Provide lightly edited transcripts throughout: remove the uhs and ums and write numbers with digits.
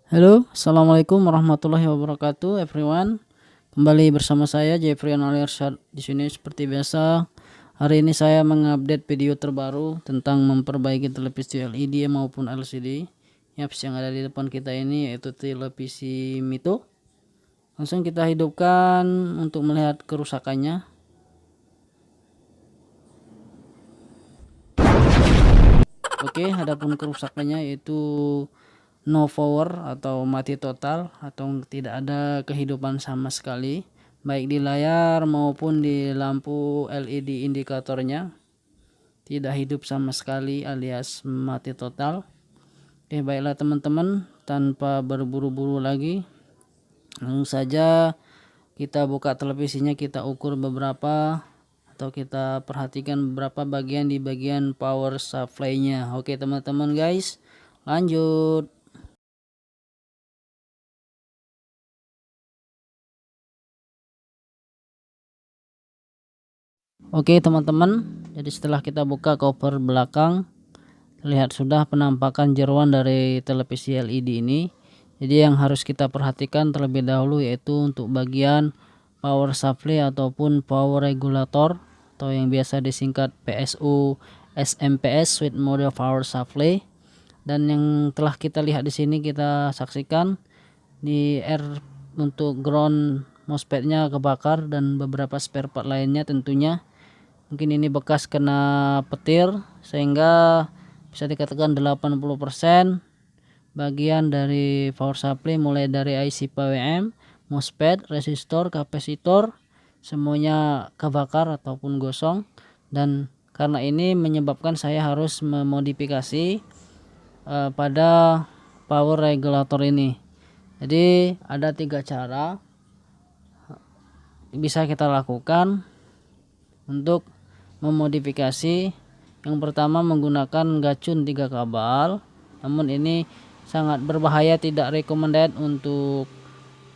Halo, assalamualaikum warahmatullahi wabarakatuh, everyone. Kembali bersama saya Jeffrey Alirsyad di sini seperti biasa. Hari ini saya mengupdate video terbaru tentang memperbaiki televisi LED maupun LCD. Yaps, yang ada di depan kita ini yaitu televisi Mito. Langsung kita hidupkan untuk melihat kerusakannya. Oke, adapun kerusakannya yaitu no power atau mati total atau tidak ada kehidupan sama sekali, baik di layar maupun di lampu LED indikatornya tidak hidup sama sekali alias mati total. Oke, baiklah teman-teman, tanpa berburu-buru lagi, langsung saja kita buka televisinya, kita ukur beberapa atau kita perhatikan beberapa bagian di bagian power supply-nya. Oke teman-teman guys, lanjut. Oke teman-teman, jadi setelah kita buka cover belakang, lihat sudah penampakan jeruan dari televisi LED ini. Jadi yang harus kita perhatikan terlebih dahulu yaitu untuk bagian power supply ataupun power regulator atau yang biasa disingkat PSU SMPS, switch mode power supply. Dan yang telah kita lihat di sini, kita saksikan di untuk ground MOSFET-nya kebakar dan beberapa spare part lainnya tentunya. Mungkin ini bekas kena petir sehingga bisa dikatakan 80% bagian dari power supply, mulai dari IC PWM, MOSFET, resistor, kapasitor, semuanya kebakar ataupun gosong. Dan karena ini menyebabkan saya harus memodifikasi pada power regulator ini. Jadi ada 3 cara bisa kita lakukan untuk memodifikasi. Yang pertama menggunakan gacun 3 kabel, namun ini sangat berbahaya, tidak recommended untuk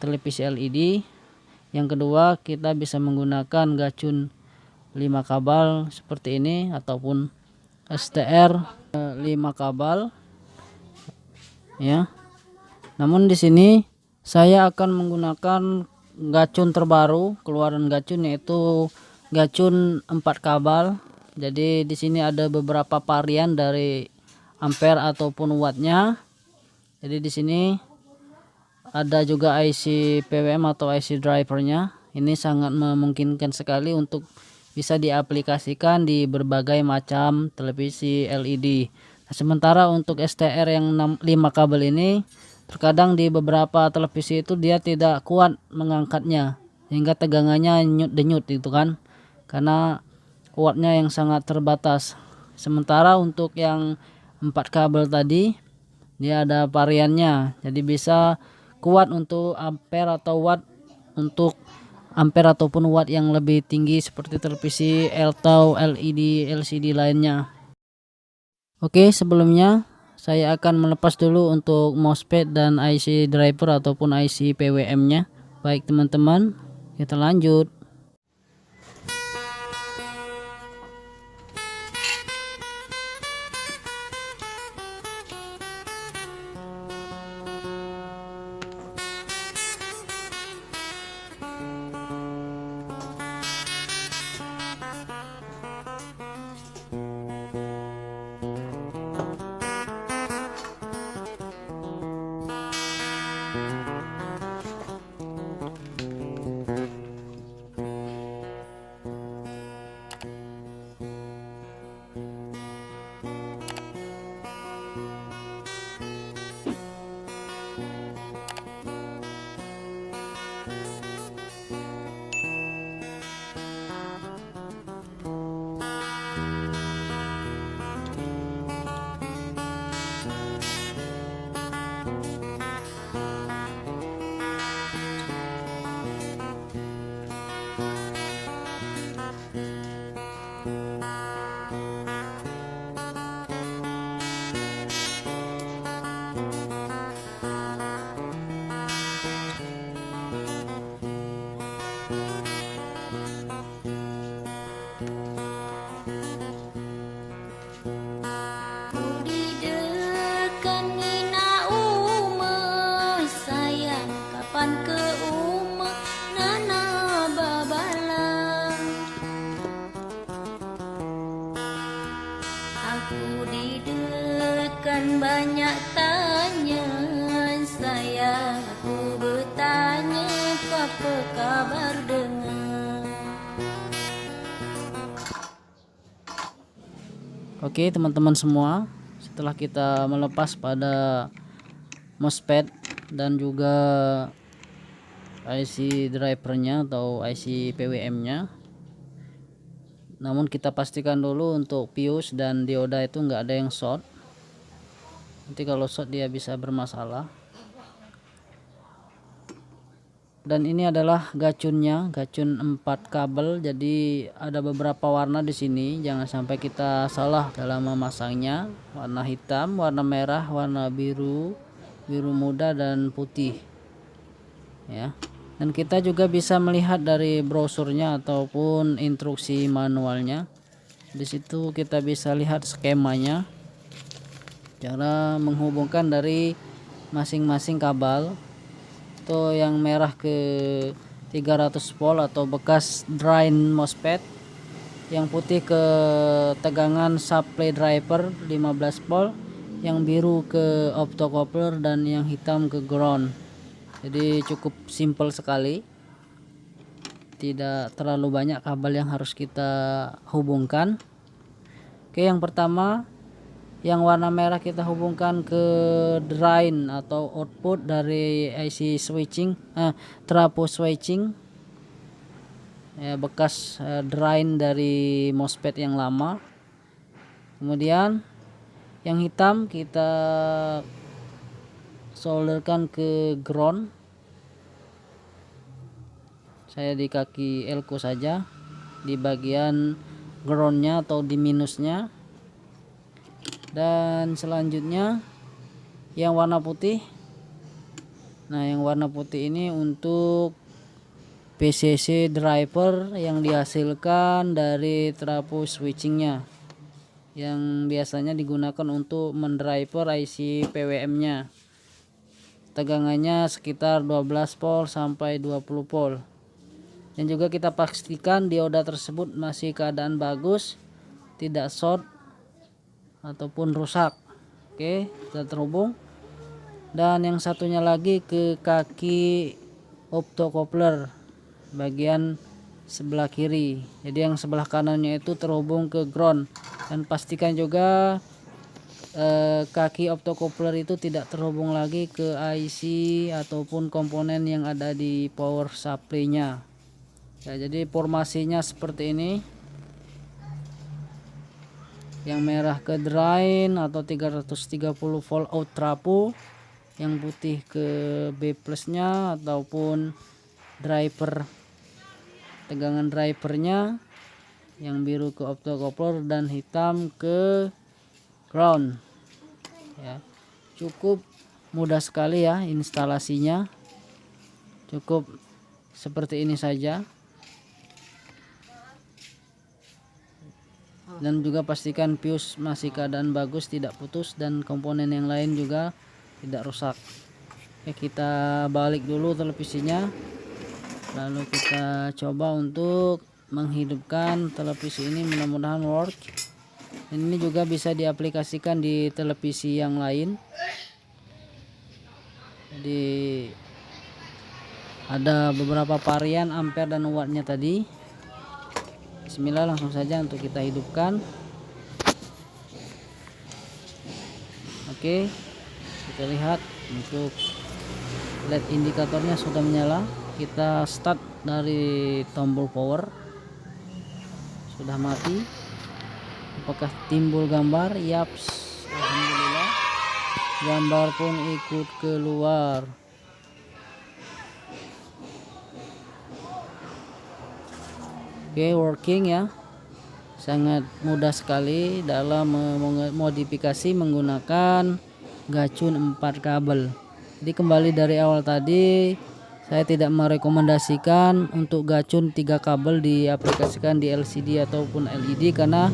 televisi LED. Yang kedua, kita bisa menggunakan gacun 5 kabel seperti ini ataupun STR 5 kabel ya. Namun di sini saya akan menggunakan gacun terbaru, keluaran gacun yaitu gacun 4 kabel. Jadi di sini ada beberapa varian dari ampere ataupun wattnya. Jadi di sini ada juga IC PWM atau IC drivernya. Ini sangat memungkinkan sekali untuk bisa diaplikasikan di berbagai macam televisi LED. Nah, sementara untuk STR yang 5 kabel ini, terkadang di beberapa televisi itu dia tidak kuat mengangkatnya sehingga tegangannya nyut-denyut gitu kan, karena kuatnya yang sangat terbatas. Sementara untuk yang 4 kabel tadi dia ada variannya, jadi bisa kuat untuk ampere atau watt, untuk ampere ataupun watt yang lebih tinggi seperti televisi atau LED LCD lainnya. Oke, sebelumnya saya akan melepas dulu untuk MOSFET dan IC driver ataupun IC PWM nya. Baik teman-teman, kita lanjut. Oke teman-teman semua, setelah kita melepas pada MOSFET dan juga IC drivernya atau IC PWM nya, namun kita pastikan dulu untuk fuse dan dioda itu enggak ada yang short. Nanti kalau short dia bisa bermasalah. Dan ini adalah gacunnya, gacun 4 kabel. Jadi ada beberapa warna di sini, jangan sampai kita salah dalam memasangnya. Warna hitam, warna merah, warna biru, biru muda dan putih. Ya. Dan kita juga bisa melihat dari brosurnya ataupun instruksi manualnya. Di situ kita bisa lihat skemanya, cara menghubungkan dari masing-masing kabel. Itu yang merah ke 300 volt atau bekas drain MOSFET, yang putih ke tegangan supply driver 15 volt, yang biru ke optocoupler, dan yang hitam ke ground. Jadi cukup simple sekali, tidak terlalu banyak kabel yang harus kita hubungkan. Oke, yang pertama yang warna merah kita hubungkan ke drain atau output dari IC switching, trafo switching, ya, bekas drain dari MOSFET yang lama. Kemudian yang hitam kita solderkan ke ground. Saya di kaki elko saja, di bagian groundnya atau di minusnya. Dan selanjutnya yang warna putih. Nah, yang warna putih ini untuk PCC driver yang dihasilkan dari trafo switchingnya, yang biasanya digunakan untuk mendriver IC PWM nya. Tegangannya sekitar 12 volt sampai 20 volt. Dan juga kita pastikan dioda tersebut masih keadaan bagus, tidak short ataupun rusak. Oke, sudah terhubung. Dan yang satunya lagi ke kaki optocoupler bagian sebelah kiri. Jadi yang sebelah kanannya itu terhubung ke ground. Dan pastikan juga kaki optocoupler itu tidak terhubung lagi ke IC ataupun komponen yang ada di power supply nya. Ya, jadi formasinya seperti ini. Yang merah ke drain atau 330 volt out trafo, yang putih ke B plus nya ataupun driver, tegangan drivernya, yang biru ke optocoupler, dan hitam ke ground. Ya, cukup mudah sekali ya instalasinya, cukup seperti ini saja. Dan juga pastikan fuse masih keadaan bagus, tidak putus, dan komponen yang lain juga tidak rusak. Oke, kita balik dulu televisinya, lalu kita coba untuk menghidupkan televisi ini. Mudah-mudahan work. Ini juga bisa diaplikasikan di televisi yang lain. Jadi ada beberapa varian ampere dan wattnya tadi. Bismillah, langsung saja untuk kita hidupkan. Oke, kita lihat untuk LED indikatornya sudah menyala. Kita start dari tombol power, sudah mati. Apakah timbul gambar? Yaps, alhamdulillah, gambar pun ikut keluar. Oke, working ya, sangat mudah sekali dalam memodifikasi menggunakan gacun 4 kabel. Jadi kembali dari awal tadi, saya tidak merekomendasikan untuk gacun 3 kabel diaplikasikan di LCD ataupun LED, karena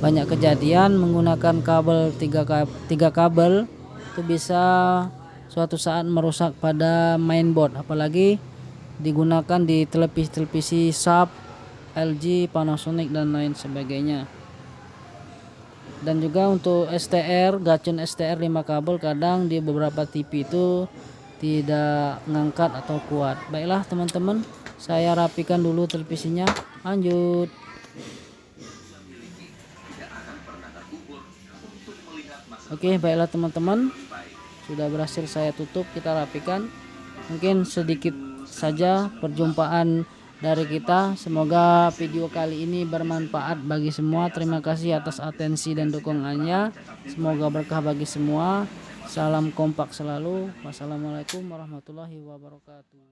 banyak kejadian menggunakan kabel 3 kabel itu bisa suatu saat merusak pada mainboard, apalagi digunakan di televisi sub LG, Panasonic, dan lain sebagainya. Dan juga untuk STR, gacun STR 5 kabel kadang di beberapa TV itu tidak ngangkat atau kuat. Baiklah teman-teman, saya rapikan dulu televisinya, lanjut. Oke, baiklah teman-teman, sudah berhasil saya tutup, kita rapikan. Mungkin sedikit saja perjumpaan dari kita. Semoga video kali ini bermanfaat bagi semua. Terima kasih atas atensi dan dukungannya. Semoga berkah bagi semua. Salam kompak selalu. Wassalamualaikum warahmatullahi wabarakatuh.